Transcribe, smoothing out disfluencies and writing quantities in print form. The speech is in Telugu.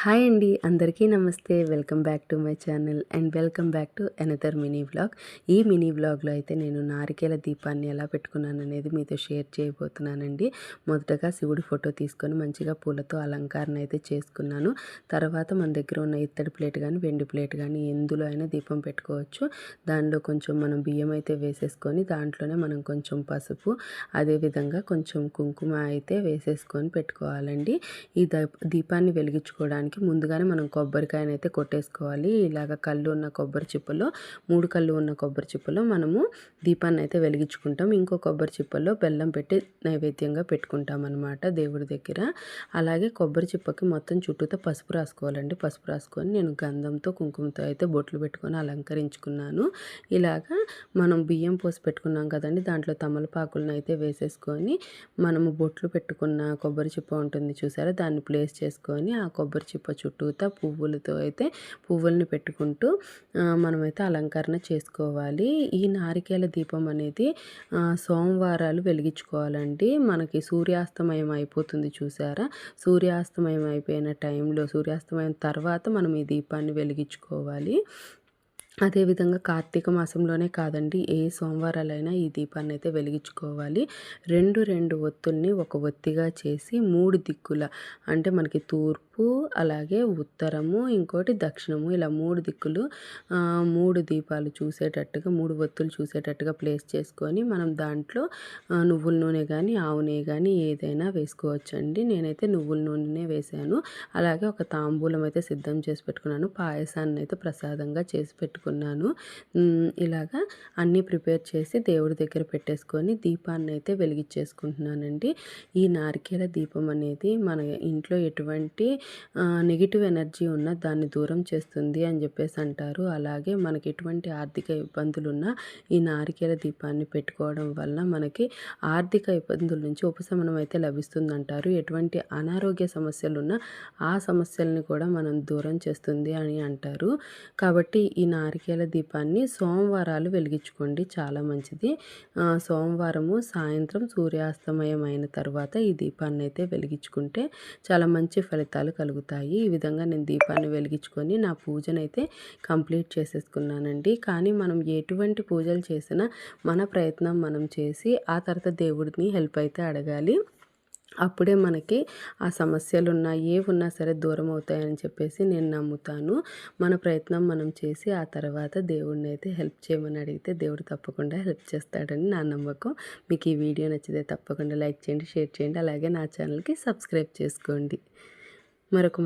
హాయ్ అండి, అందరికీ నమస్తే. Welcome back to my channel and welcome back to another mini vlog. ఈ మినీ వ్లాగ్లో అయితే నేను నారికేల దీపాన్ని ఎలా పెట్టుకున్నాను అనేది మీతో షేర్ చేయబోతున్నానండి. మొదటగా శివుడి ఫోటో తీసుకొని మంచిగా పూలతో అలంకరణ అయితే చేసుకున్నాను. తర్వాత మన దగ్గర ఉన్న ఇత్తడి ప్లేట్ కానీ వెండి ప్లేట్ కానీ ఎందులో అయినా దీపం పెట్టుకోవచ్చు. దానిలో కొంచెం మనం బియ్యం అయితే వేసేసుకొని దాంట్లోనే మనం కొంచెం పసుపు, అదేవిధంగా కొంచెం కుంకుమ అయితే వేసేసుకొని పెట్టుకోవాలండి. ఈ దీపాన్ని వెలిగించుకోవడానికి ముందుగానే మనం కొబ్బరికాయను అయితే కొట్టేసుకోవాలి. ఇలాగ కళ్ళు ఉన్న కొబ్బరి చిప్పలో 3 కళ్ళు ఉన్న కొబ్బరి చిప్పలో మనము దీపాన్ని అయితే వెలిగించుకుంటాం. ఇంకో కొబ్బరి చిప్పల్లో బెల్లం పెట్టి నైవేద్యంగా పెట్టుకుంటాం అనమాట దేవుడి దగ్గర. అలాగే కొబ్బరి చిప్పకి మొత్తం చుట్టూతో పసుపు రాసుకోవాలండి. పసుపు రాసుకొని నేను గంధంతో కుంకుమతో అయితే బొట్లు పెట్టుకొని అలంకరించుకున్నాను. ఇలాగా మనం బియ్యం పోసి పెట్టుకున్నాం కదండి, దాంట్లో తమలపాకులను అయితే వేసేసుకొని మనము బొట్లు పెట్టుకున్న కొబ్బరి చిప్ప ఉంటుంది చూసారా, దాన్ని ప్లేస్ చేసుకొని ఆ కొబ్బరి చిప్ప చుట్టూతా పువ్వులతో అయితే పువ్వుల్ని పెట్టుకుంటూ మనమైతే అలంకరణ చేసుకోవాలి. ఈ నారికేల దీపం అనేది సోమవారాలు వెలిగించుకోవాలండి. మనకి సూర్యాస్తమయం అయిపోతుంది చూసారా, సూర్యాస్తమయం అయిపోయిన టైంలో సూర్యాస్తమయం తర్వాత మనం ఈ దీపాన్ని వెలిగించుకోవాలి. అదేవిధంగా కార్తీక మాసంలోనే కాదండి, ఏ సోమవారాలైనా ఈ దీపాన్ని అయితే వెలిగించుకోవాలి. రెండు ఒత్తుల్ని ఒక ఒత్తిగా చేసి 3 దిక్కుల అంటే మనకి తూర్పు, అలాగే ఉత్తరము, ఇంకోటి దక్షిణము, ఇలా 3 దిక్కులు 3 దీపాలు చూసేటట్టుగా 3 ఒత్తులు చూసేటట్టుగా ప్లేస్ చేసుకొని మనం దాంట్లో నువ్వుల నూనె కానీ ఆవు నెయ్యి కానీ ఏదైనా వేసుకోవచ్చండి. నేనైతే నువ్వుల నూనెనే వేశాను. అలాగే ఒక తాంబూలం అయితే సిద్ధం చేసి పెట్టుకున్నాను. పాయసాన్ని అయితే ప్రసాదంగా చేసి పెట్టుకున్నాను. ఇలాగా అన్నీ ప్రిపేర్ చేసి దేవుడి దగ్గర పెట్టేసుకొని దీపాన్ని అయితే వెలిగించేసుకుంటున్నానండి. ఈ నారికేల దీపం అనేది మన ఇంట్లో ఎటువంటి నెగిటివ్ ఎనర్జీ ఉన్నా దాన్ని దూరం చేస్తుంది అని చెప్పేసి అంటారు. అలాగే మనకి ఎటువంటి ఆర్థిక ఇబ్బందులు ఉన్నా ఈ నారికేల దీపాన్ని పెట్టుకోవడం వల్ల మనకి ఆర్థిక ఇబ్బందుల నుంచి ఉపశమనం అయితే లభిస్తుందంటారు. ఎటువంటి అనారోగ్య సమస్యలు ఉన్నా ఆ సమస్యల్ని కూడా మనం దూరం చేస్తుంది అని అంటారు. కాబట్టి ఈ నారికేల దీపాన్ని సోమవారాలు వెలిగించుకోండి, చాలా మంచిది. సోమవారము సాయంత్రం సూర్యాస్తమయం అయిన తర్వాత ఈ దీపాన్ని అయితే వెలిగించుకుంటే చాలా మంచి ఫలితాలు కలుగుతాయి. ఈ విధంగా నేను దీపాన్ని వెలిగించుకొని నా పూజనైతే కంప్లీట్ చేసేసుకున్నానండి. కానీ మనం ఎటువంటి పూజలు చేసినా మన ప్రయత్నం మనం చేసి ఆ తర్వాత దేవుడిని హెల్ప్ అయితే అడగాలి. అప్పుడే మనకి ఆ సమస్యలు ఉన్నా ఏవున్నా సరే దూరం అవుతాయని చెప్పేసి నేను నమ్ముతాను. మన ప్రయత్నం మనం చేసి ఆ తర్వాత దేవుడిని అయితే హెల్ప్ చేయమని అడిగితే దేవుడు తప్పకుండా హెల్ప్ చేస్తాడని నా నమ్మకం. మీకు ఈ వీడియో నచ్చితే తప్పకుండా లైక్ చేయండి, షేర్ చేయండి, అలాగే నా ఛానల్కి సబ్స్క్రైబ్ చేసుకోండి. మరొక